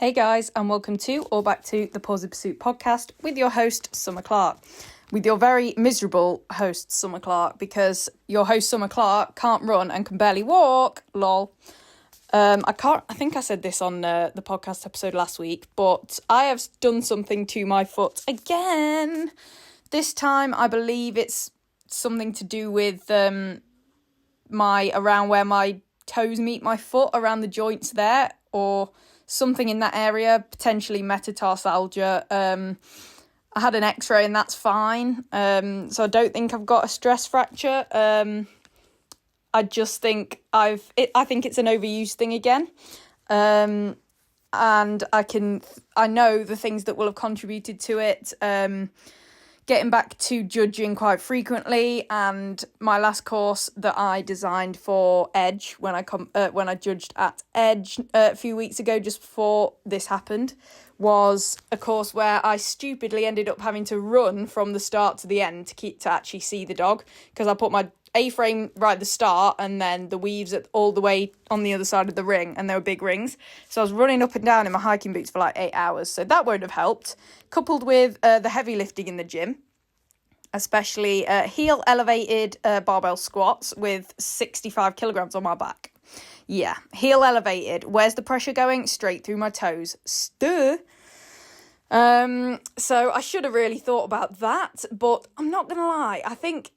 Hey guys, and welcome to or back to the Pause of Pursuit podcast with your host, Summer Clark. With your very miserable host, Summer Clark, because your host, Summer Clark, can't run and can barely walk. Lol. I think I said this on the podcast episode last week, but I have done something to my foot again. This time, I believe it's something to do with around where my toes meet my foot, around the joints there, or something in that area, potentially metatarsalgia. I had an x-ray and that's fine. So I don't think I've got a stress fracture. I just think I think it's an overuse thing again. And I know the things that will have contributed to it. Getting back to judging quite frequently, and my last course that I designed for Edge when I judged at Edge a few weeks ago, just before this happened, was a course where I stupidly ended up having to run from the start to the end to actually see the dog, because I put my A-frame right at the start and then the weaves all the way on the other side of the ring, and they were big rings. So I was running up and down in my hiking boots for like 8 hours. So that won't have helped. Coupled with the heavy lifting in the gym, especially heel elevated barbell squats with 65 kilograms on my back. Yeah, heel elevated. Where's the pressure going? Straight through my toes. So I should have really thought about that, but I'm not going to lie. I think,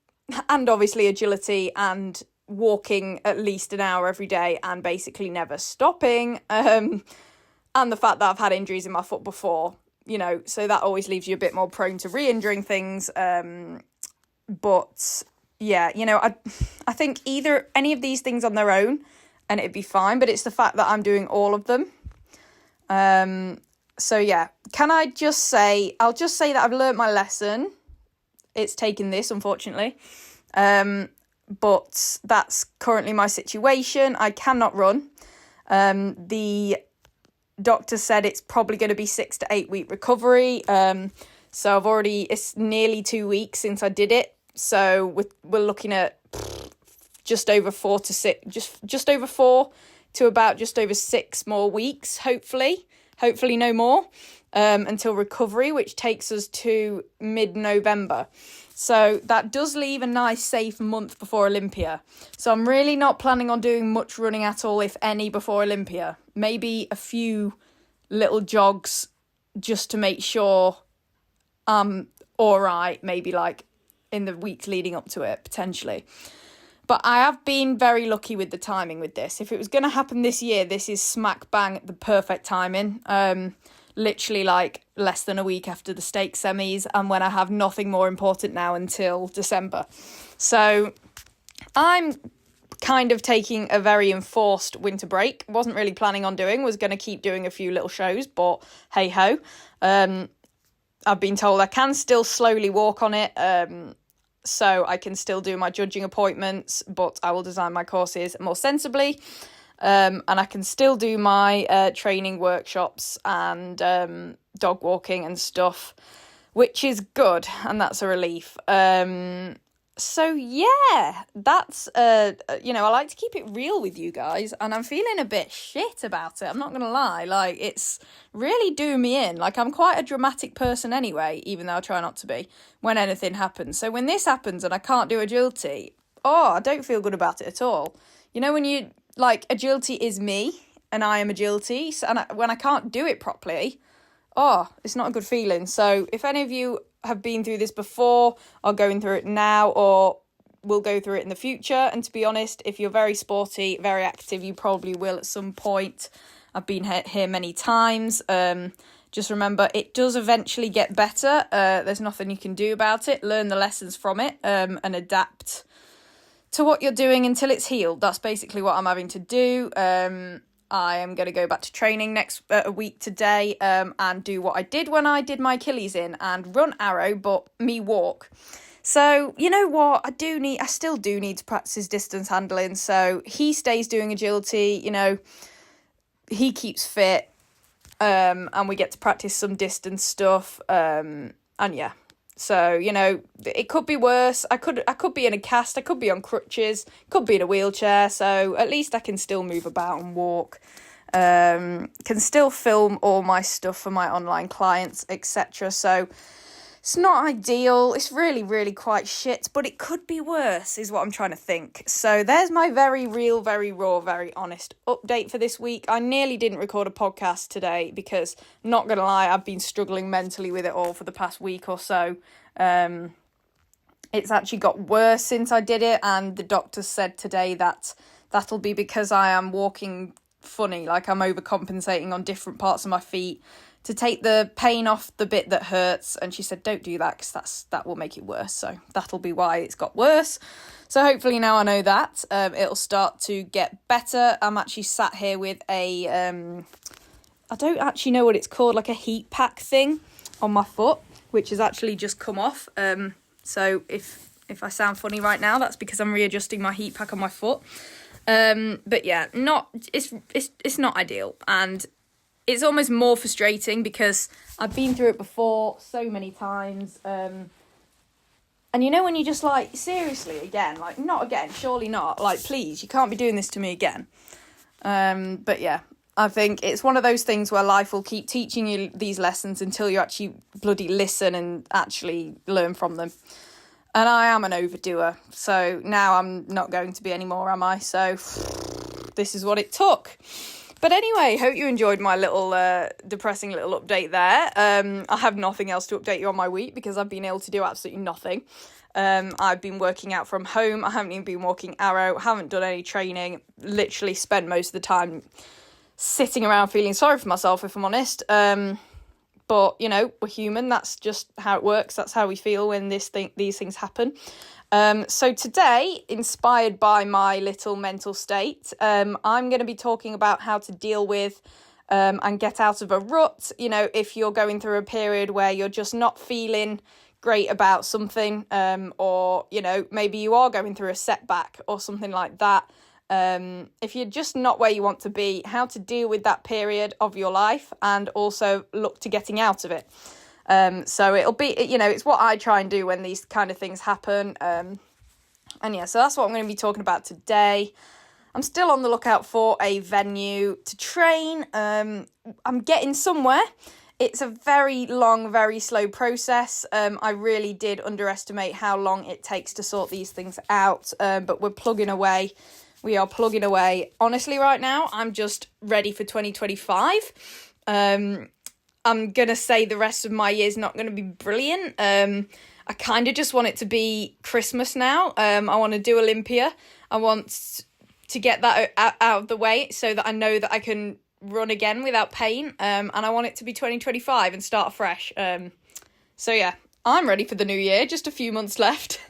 and obviously agility and walking at least an hour every day and basically never stopping, and the fact that I've had injuries in my foot before, so that always leaves you a bit more prone to re-injuring things. But yeah, I think either any of these things on their own and it'd be fine, but it's the fact that I'm doing all of them. So yeah, I'll just say that I've learnt my lesson. It's taken this, unfortunately. But that's currently my situation. I cannot run. The doctor said it's probably going to be 6 to 8 week recovery. So it's nearly 2 weeks since I did it. So we're looking at just over 4 to about just over 6 more weeks, hopefully no more, until recovery, which takes us to mid-November. So that does leave a nice safe month before Olympia. So I'm really not planning on doing much running at all, if any, before Olympia. Maybe a few little jogs just to make sure I'm all right, maybe like in the weeks leading up to it, potentially. But I have been very lucky with the timing with this. If it was going to happen this year, this is smack bang the perfect timing. Literally like less than a week after the stake semis, and when I have nothing more important now until December. So I'm kind of taking a very enforced winter break. Wasn't really planning on was going to keep doing a few little shows, but hey ho. I've been told I can still slowly walk on it, so I can still do my judging appointments, but I will design my courses more sensibly. And I can still do my training workshops and dog walking and stuff, which is good, and that's a relief. So yeah, that's I like to keep it real with you guys, and I'm feeling a bit shit about it. I'm not gonna lie, like it's really doing me in. Like I'm quite a dramatic person anyway, even though I try not to be when anything happens. So when this happens and I can't do agility, I don't feel good about it at all. When you like agility is me and I am agility, and when I can't do it properly, it's not a good feeling. So if any of you have been through this before, or going through it now, or will go through it in the future, and to be honest, if you're very sporty, very active, you probably will at some point. I've been here many times. Just remember, it does eventually get better. There's nothing you can do about it. Learn the lessons from it, and adapt to what you're doing until it's healed. That's basically what I'm having to do. I am going to go back to training a week today, and do what I did when I did my Achilles in, and run arrow, but me walk. So you know what, I still do need to practice his distance handling. So he stays doing agility, he keeps fit, and we get to practice some distance stuff. And yeah. So, it could be worse. I could be in a cast, I could be on crutches, could be in a wheelchair. So at least I can still move about and walk. can still film all my stuff for my online clients, etc. So it's not ideal. It's really, really quite shit, but it could be worse is what I'm trying to think. So there's my very real, very raw, very honest update for this week. I nearly didn't record a podcast today because, not going to lie, I've been struggling mentally with it all for the past week or so. It's actually got worse since I did it, and the doctor said today that that'll be because I am walking funny, like I'm overcompensating on different parts of my feet to take the pain off the bit that hurts. And she said, don't do that because that will make it worse. So that'll be why it's got worse. So hopefully now I know that, it'll start to get better. I'm actually sat here with a, I don't actually know what it's called, like a heat pack thing on my foot, which has actually just come off. So if I sound funny right now, that's because I'm readjusting my heat pack on my foot. But yeah, it's not ideal, and it's almost more frustrating because I've been through it before so many times. And you know when you just like, seriously, again, like not again, surely not, like please, you can't be doing this to me again. But yeah, I think it's one of those things where life will keep teaching you these lessons until you actually bloody listen and actually learn from them. And I am an overdoer, so now I'm not going to be anymore, am I? So this is what it took. But anyway, hope you enjoyed my little depressing little update there. I have nothing else to update you on my week because I've been able to do absolutely nothing. I've been working out from home. I haven't even been walking Arrow, haven't done any training, literally spent most of the time sitting around feeling sorry for myself, if I'm honest. But, you know, we're human. That's just how it works. That's how we feel when these things happen. So today, inspired by my little mental state, I'm going to be talking about how to deal with and get out of a rut. You know, if you're going through a period where you're just not feeling great about something, or, you know, maybe you are going through a setback or something like that. If you're just not where you want to be, how to deal with that period of your life and also look to getting out of it. So it'll be, you know, it's what I try and do when these kind of things happen. And yeah, so that's what I'm going to be talking about today. I'm still on the lookout for a venue to train. I'm getting somewhere. It's a very long, very slow process. I really did underestimate how long it takes to sort these things out. But we're plugging away. We are plugging away. Honestly, right now, I'm just ready for 2025. I'm going to say the rest of my year is not going to be brilliant. I kind of just want it to be Christmas now. I want to do Olympia. I want to get that out of the way so that I know that I can run again without pain. And I want it to be 2025 and start fresh. So yeah, I'm ready for the new year. Just a few months left.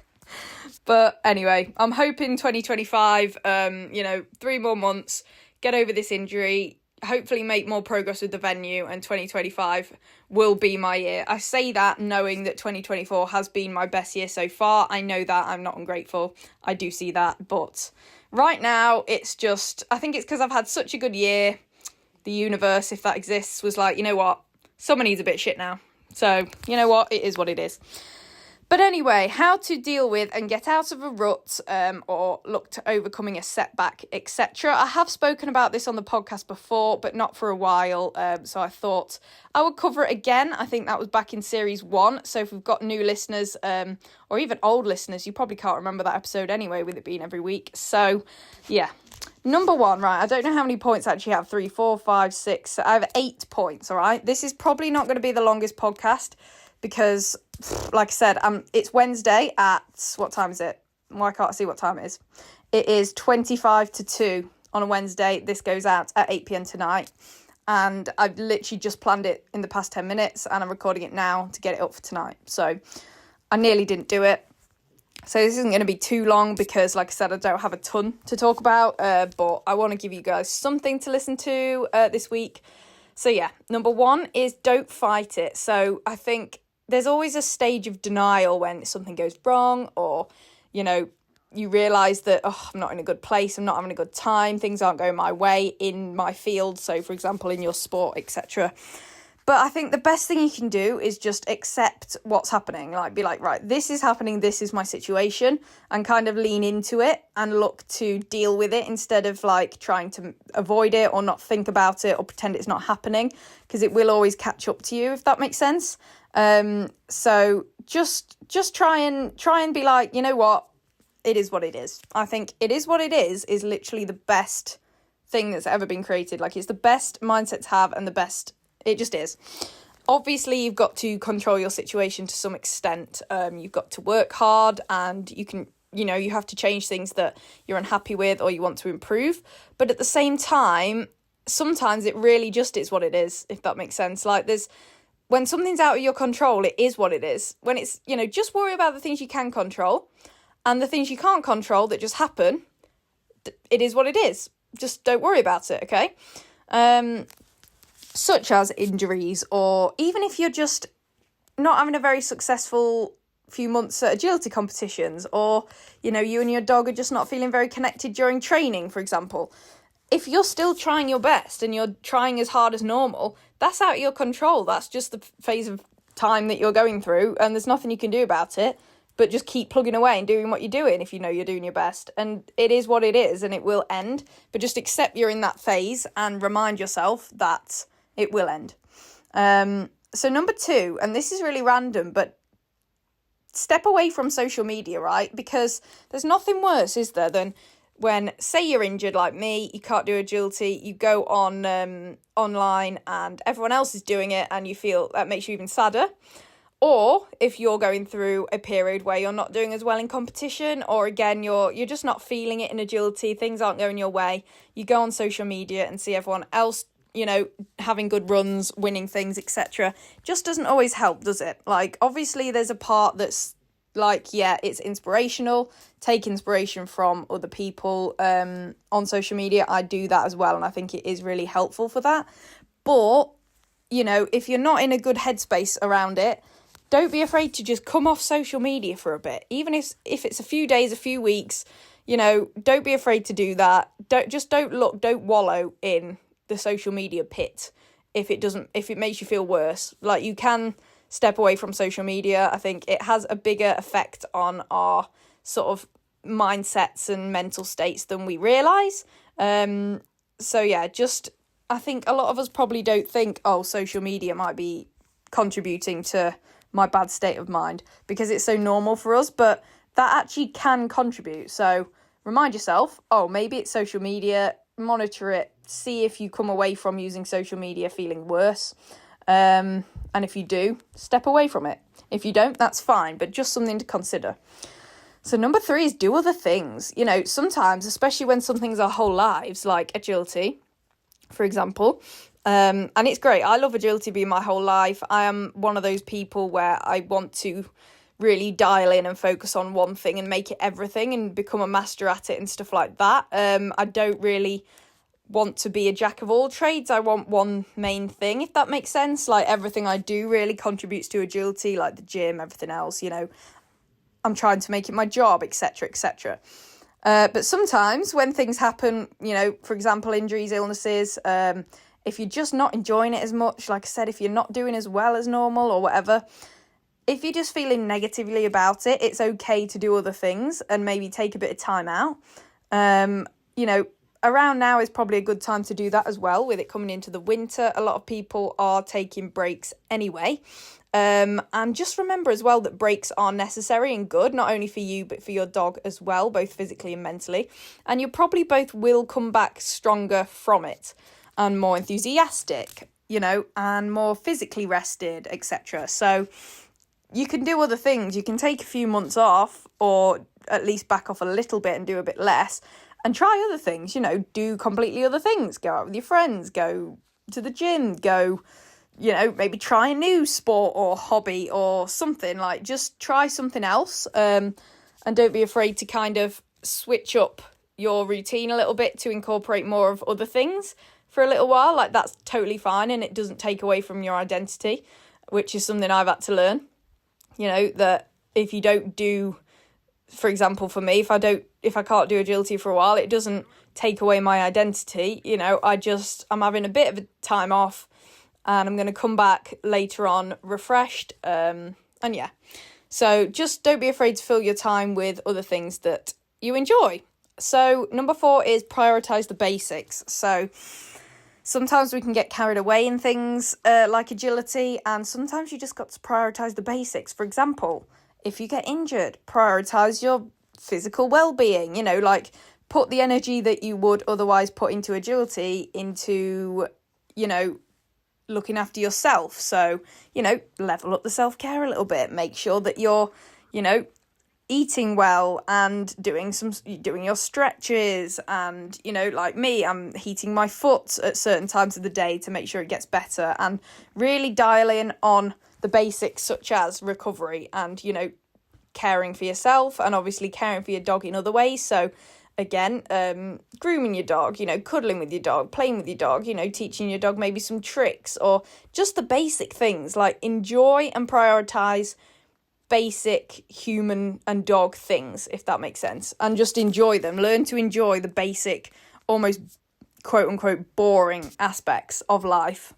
But anyway, I'm hoping 2025, 3 more months, get over this injury, hopefully make more progress with the venue, and 2025 will be my year. I say that knowing that 2024 has been my best year so far. I know that, I'm not ungrateful. I do see that. But right now, it's just, I think it's because I've had such a good year. The universe, if that exists, was like, you know what? Summer needs a bit of shit now. So, you know what? It is what it is. But anyway, how to deal with and get out of a rut, or look to overcoming a setback, etc. I have spoken about this on the podcast before, but not for a while. So I thought I would cover it again. I think that was back in series 1. So if we've got new listeners, or even old listeners, you probably can't remember that episode anyway, with it being every week. So yeah. Number 1, right, I don't know how many points I actually have. 3, 4, 5, 6. I have 8 points, all right? This is probably not going to be the longest podcast because, like I said, it's Wednesday at, what time is it? Why can't I see what time it is? It is 25 to 2 on a Wednesday. This goes out at 8 p.m. tonight. And I've literally just planned it in the past 10 minutes and I'm recording it now to get it up for tonight. So I nearly didn't do it. So this isn't going to be too long because, like I said, I don't have a ton to talk about, but I want to give you guys something to listen to this week. So yeah, number 1 is don't fight it. So I think there's always a stage of denial when something goes wrong, or, you know, you realise that, I'm not in a good place, I'm not having a good time, things aren't going my way in my field. So, for example, in your sport, etc. But I think the best thing you can do is just accept what's happening. Like, be like, right, this is happening, this is my situation, and kind of lean into it and look to deal with it instead of like trying to avoid it or not think about it or pretend it's not happening, because it will always catch up to you, if that makes sense. So just try and be like, you know what, it is what it is. I think it is what it is literally the best thing that's ever been created. Like, it's the best mindset to have, and the best, it just is. Obviously, you've got to control your situation to some extent. You've got to work hard, and you have to change things that you're unhappy with or you want to improve. But at the same time, sometimes it really just is what it is, if that makes sense. Like, when something's out of your control, it is what it is. When it's, just worry about the things you can control, and the things you can't control that just happen, it is what it is. Just don't worry about it, okay? Such as injuries, or even if you're just not having a very successful few months at agility competitions, or, you and your dog are just not feeling very connected during training, for example. If you're still trying your best and you're trying as hard as normal, that's out of your control. That's just the phase of time that you're going through, and there's nothing you can do about it, but just keep plugging away and doing what you're doing if you know you're doing your best. And it is what it is, and it will end. But just accept you're in that phase and remind yourself that it will end. So number 2, and this is really random, but step away from social media, right? Because there's nothing worse, is there, than when, say you're injured like me, you can't do agility, you go on online and everyone else is doing it, and you feel that makes you even sadder. Or if you're going through a period where you're not doing as well in competition, or again, you're just not feeling it in agility, things aren't going your way, you go on social media and see everyone else, having good runs, winning things, etc. Just doesn't always help, does it? Like, obviously there's a part that's like, yeah, it's inspirational. Take inspiration from other people on social media. I do that as well, and I think it is really helpful for that. But, if you're not in a good headspace around it, don't be afraid to just come off social media for a bit. Even if it's a few days, a few weeks, don't be afraid to do that. Don't wallow in the social media pit if it makes you feel worse. Like, you can step away from social media. I think it has a bigger effect on our sort of mindsets and mental states than we realise. So yeah, I think a lot of us probably don't think, social media might be contributing to my bad state of mind, because it's so normal for us, but that actually can contribute. So remind yourself, maybe it's social media, monitor it, see if you come away from using social media feeling worse. And if you do, step away from it. If you don't, that's fine, but just something to consider. So number 3 is do other things. Sometimes, especially when something's our whole lives, like agility, for example, and it's great. I love agility being my whole life. I am one of those people where I want to really dial in and focus on one thing and make it everything and become a master at it and stuff like that. I don't really want to be a jack of all trades. I want one main thing, if that makes sense. Like, everything I do really contributes to agility, like the gym, everything else, I'm trying to make it my job, etc., etc. But sometimes when things happen, for example, injuries, illnesses, if you're just not enjoying it as much, like I said, if you're not doing as well as normal or whatever, if you're just feeling negatively about it, it's okay to do other things and maybe take a bit of time out. Around now is probably a good time to do that as well, with it coming into the winter. A lot of people are taking breaks anyway. And just remember as well that breaks are necessary and good, not only for you, but for your dog as well, both physically and mentally. And you probably both will come back stronger from it and more enthusiastic, and more physically rested, etc. So you can do other things. You can take a few months off, or at least back off a little bit and do a bit less, and try other things, do completely other things. Go out with your friends, go to the gym, go, maybe try a new sport or hobby or something. Like, just try something else, and don't be afraid to kind of switch up your routine a little bit to incorporate more of other things for a little while. Like, that's totally fine, and it doesn't take away from your identity, which is something I've had to learn. That if you don't do, for example, for me, if I can't do agility for a while, it doesn't take away my identity. I'm having a bit of a time off, and I'm going to come back later on refreshed. And yeah, so just don't be afraid to fill your time with other things that you enjoy. So number 4 is prioritize the basics. So sometimes we can get carried away in things like agility, and sometimes you just got to prioritize the basics. For example, if you get injured, prioritize your physical well-being, like put the energy that you would otherwise put into agility into, looking after yourself. So, level up the self-care a little bit, make sure that you're, eating well and doing your stretches, and like me, I'm heating my foot at certain times of the day to make sure it gets better, and really dial in on the basics such as recovery and caring for yourself, and obviously caring for your dog in other ways. So again, grooming your dog, cuddling with your dog, playing with your dog, teaching your dog maybe some tricks, or just the basic things. Like, enjoy and prioritize basic human and dog things, if that makes sense, and just enjoy them. Learn to enjoy the basic, almost quote unquote boring aspects of life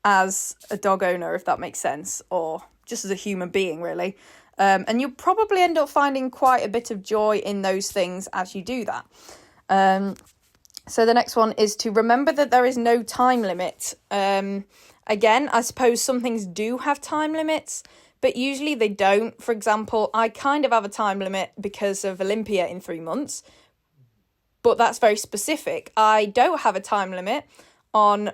as a dog owner, if that makes sense, or just as a human being, really. And you'll probably end up finding quite a bit of joy in those things as you do that. So the next one is to remember that there is no time limit. Again, I suppose some things do have time limits, but usually they don't. For example, I kind of have a time limit because of Olympia in 3 months, but that's very specific. I don't have a time limit on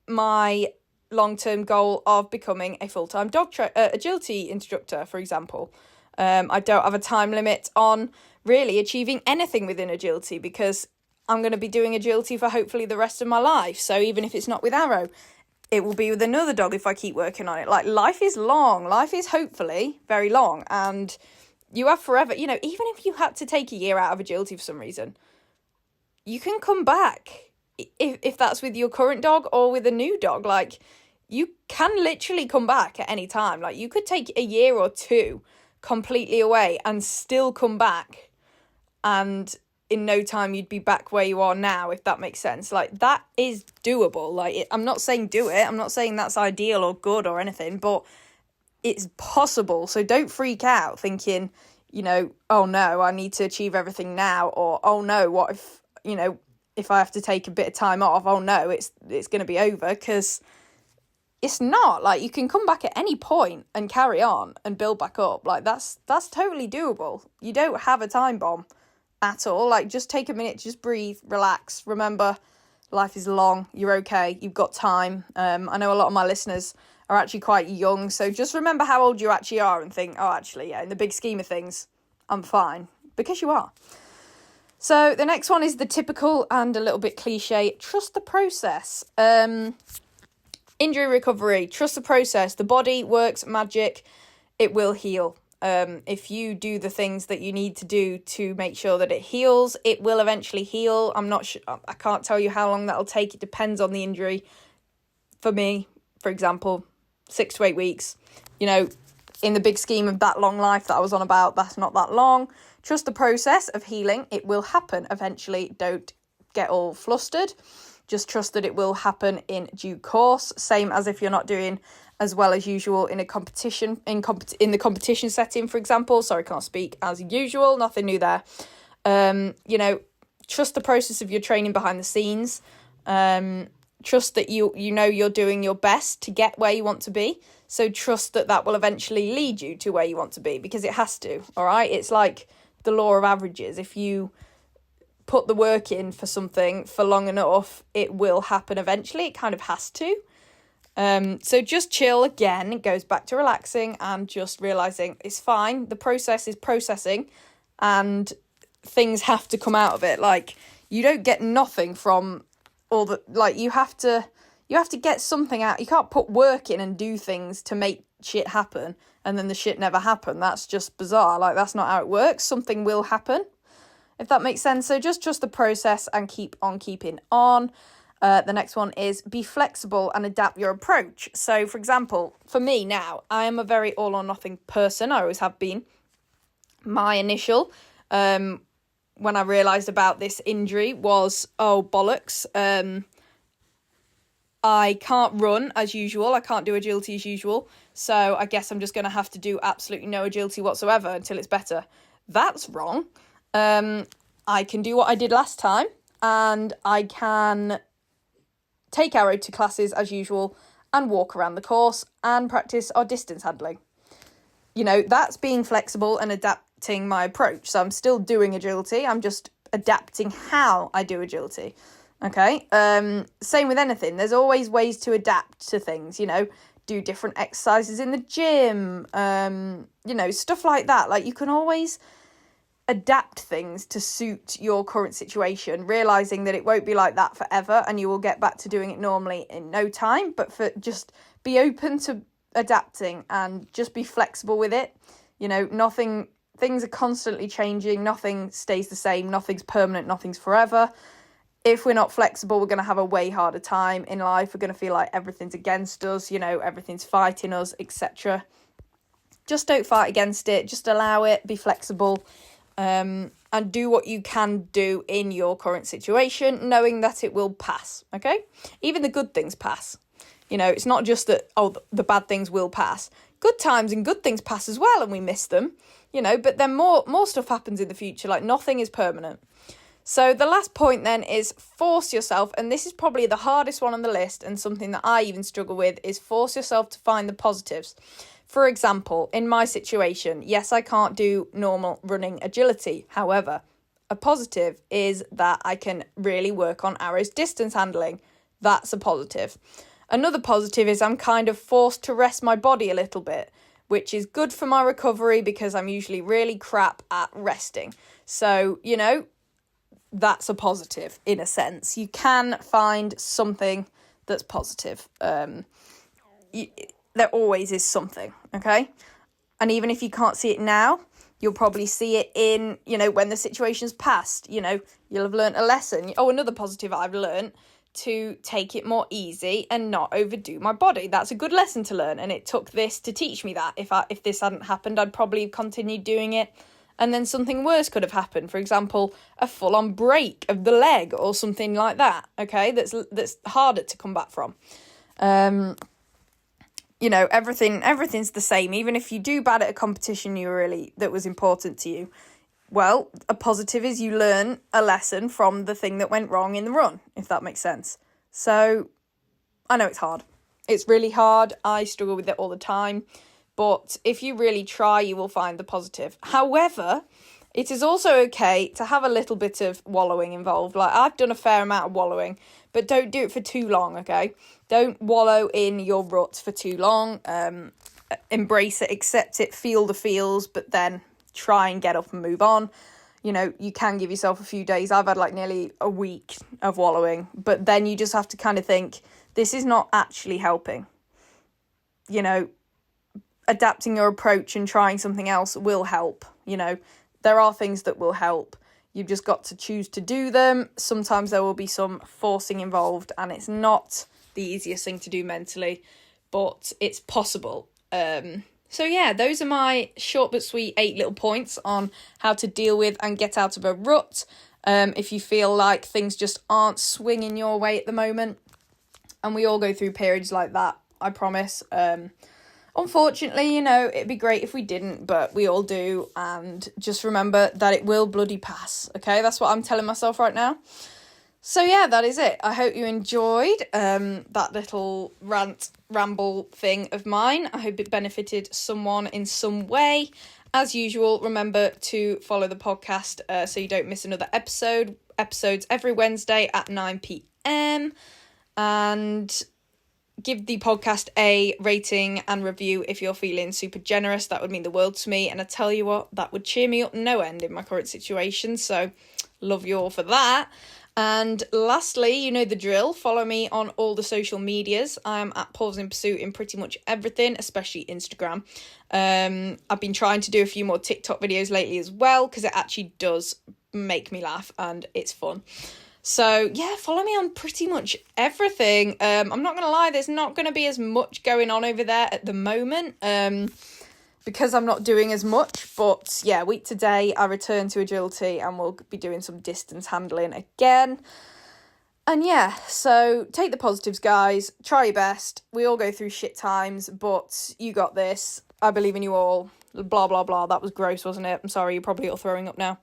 my long-term goal of becoming a full-time dog agility instructor, for example. I don't have a time limit on really achieving anything within agility, because I'm going to be doing agility for hopefully the rest of my life. So even if it's not with Arrow, it will be with another dog if I keep working on it. Like, life is long. Life is hopefully very long, and you have forever. Even if you had to take a year out of agility for some reason, you can come back if that's with your current dog or with a new dog. Like, you can literally come back at any time. Like, you could take a year or 2 completely away and still come back, and in no time you'd be back where you are now, if that makes sense. Like, that is doable. Like, I'm not saying do it. I'm not saying that's ideal or good or anything, but it's possible. So don't freak out thinking, oh no, I need to achieve everything now, or oh no, what if, if I have to take a bit of time off, oh no, it's going to be over, because it's not. Like, you can come back at any point and carry on and build back up. Like, that's totally doable. You don't have a time bomb at all. Like, just take a minute, just breathe, relax. Remember, life is long. You're okay. You've got time. I know a lot of my listeners are actually quite young, so just remember how old you actually are and think, oh, actually, yeah, in the big scheme of things, I'm fine, because you are. So the next one is the typical and a little bit cliche, trust the process. Injury recovery, trust the process. The body works magic. It will heal. If you do the things that you need to do to make sure that it heals, it will eventually heal. I'm not sure. I can't tell you how long that'll take. It depends on the injury. For me, for example, 6 to 8 weeks. In the big scheme of that long life that I was on about, that's not that long. Trust the process of healing. It will happen eventually. Don't get all flustered. Just trust that it will happen in due course. Same as if you're not doing as well as usual in a competition, in the competition setting, for example. Sorry, can't speak as usual. Nothing new there. Trust the process of your training behind the scenes. Trust that you're doing your best to get where you want to be. So trust that will eventually lead you to where you want to be, because it has to. All right. It's like the law of averages. If you put the work in for something for long enough, it will happen eventually. It kind of has to. So just chill. Again, it goes back to relaxing and just realizing it's fine. The process is processing, and things have to come out of it. Like, you don't get nothing from all the, like, you have to get something out. You can't put work in and do things to make shit happen and then the shit never happen. That's just bizarre. Like, that's not how it works. Something will happen, if that makes sense. So just trust the process and keep on keeping on. The next one is be flexible and adapt your approach. So, for example, for me now, I am a very all or nothing person. I always have been. My initial, when I realised about this injury was, oh, bollocks. I can't run as usual. I can't do agility as usual. So I guess I'm just going to have to do absolutely no agility whatsoever until it's better. That's wrong. I can do what I did last time, and I can take Arrow to classes as usual and walk around the course and practice our distance handling. You know, that's being flexible and adapting my approach. So I'm still doing agility. I'm just adapting how I do agility. Okay. Same with anything. There's always ways to adapt to things, you know, do different exercises in the gym, you know, stuff like that. Like, you can always adapt things to suit your current situation, realizing that it won't be like that forever and you will get back to doing it normally in no time. But just be open to adapting and just be flexible with it. You know, things are constantly changing. Nothing stays the same. Nothing's permanent. Nothing's forever. If we're not flexible, we're going to have a way harder time in life. We're going to feel like everything's against us, you know, everything's fighting us, etc. Just don't fight against it. Just allow it, be flexible, and do what you can do in your current situation, knowing that it will pass, okay? Even the good things pass. You know, it's not just that, the bad things will pass. Good times and good things pass as well, and we miss them, you know, but then more stuff happens in the future. Like, nothing is permanent. So the last point then is force yourself, and this is probably the hardest one on the list, and something that I even struggle with, is force yourself to find the positives. For example, in my situation, yes, I can't do normal running agility. However, a positive is that I can really work on Arrow's distance handling. That's a positive. Another positive is I'm kind of forced to rest my body a little bit, which is good for my recovery because I'm usually really crap at resting. So, you know, that's a positive in a sense. You can find something that's positive. There always is something, okay? And even if you can't see it now, you'll probably see it in, you know, when the situation's passed. You know, you'll have learnt a lesson. Another positive I've learnt, to take it more easy and not overdo my body. That's a good lesson to learn, and it took this to teach me that. If this hadn't happened, I'd probably have continued doing it, and then something worse could have happened. For example, a full-on break of the leg or something like that, okay? That's harder to come back from. You know, everything's the same. Even if you do bad at a competition that was important to you, well, a positive is you learn a lesson from the thing that went wrong in the run, if that makes sense. So, I know it's hard. It's really hard. I struggle with it all the time. But if you really try, you will find the positive. However, it is also okay to have a little bit of wallowing involved. Like, I've done a fair amount of wallowing, but don't do it for too long, okay? Don't wallow in your ruts for too long. Embrace it, accept it, feel the feels, but then try and get up and move on. You know, you can give yourself a few days. I've had like nearly a week of wallowing, but then you just have to kind of think, this is not actually helping. You know, adapting your approach and trying something else will help. You know, there are things that will help. You've just got to choose to do them. Sometimes there will be some forcing involved, and it's not the easiest thing to do mentally, but it's possible. So yeah, those are my short but sweet 8 little points on how to deal with and get out of a rut. If you feel like things just aren't swinging your way at the moment, and we all go through periods like that, I promise. Unfortunately, you know, it'd be great if we didn't, but we all do. And just remember that it will bloody pass, okay? That's what I'm telling myself right now. So yeah, that is it. I hope you enjoyed that little ramble thing of mine. I hope it benefited someone in some way. As usual, remember to follow the podcast so you don't miss another episode. Episodes every Wednesday at 9 p.m. And give the podcast a rating and review if you're feeling super generous. That would mean the world to me. And I tell you what, that would cheer me up no end in my current situation. So love you all for that. And lastly, you know the drill. Follow me on all the social medias. I'm at Paws in Pursuit in pretty much everything, especially Instagram. I've been trying to do a few more TikTok videos lately as well, because it actually does make me laugh and it's fun. So yeah, follow me on pretty much everything. I'm not going to lie, there's not going to be as much going on over there at the moment. Because I'm not doing as much, but yeah, week today I return to agility and we'll be doing some distance handling again. And yeah, so take the positives, guys. Try your best. We all go through shit times, but you got this. I believe in you all. Blah, blah, blah. That was gross, wasn't it? I'm sorry, you're probably all throwing up now.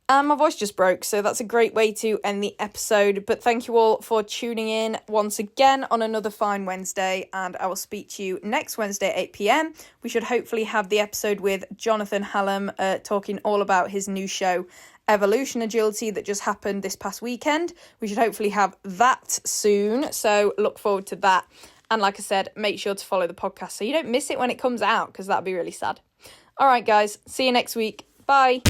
And my voice just broke, so that's a great way to end the episode. But thank you all for tuning in once again on another fine Wednesday, and I will speak to you next Wednesday at 8 p.m. We should hopefully have the episode with Jonathan Hallam talking all about his new show, Evolution Agility, that just happened this past weekend. We should hopefully have that soon, so look forward to that. And like I said, make sure to follow the podcast so you don't miss it when it comes out, because that'd be really sad. All right, guys, see you next week. Bye.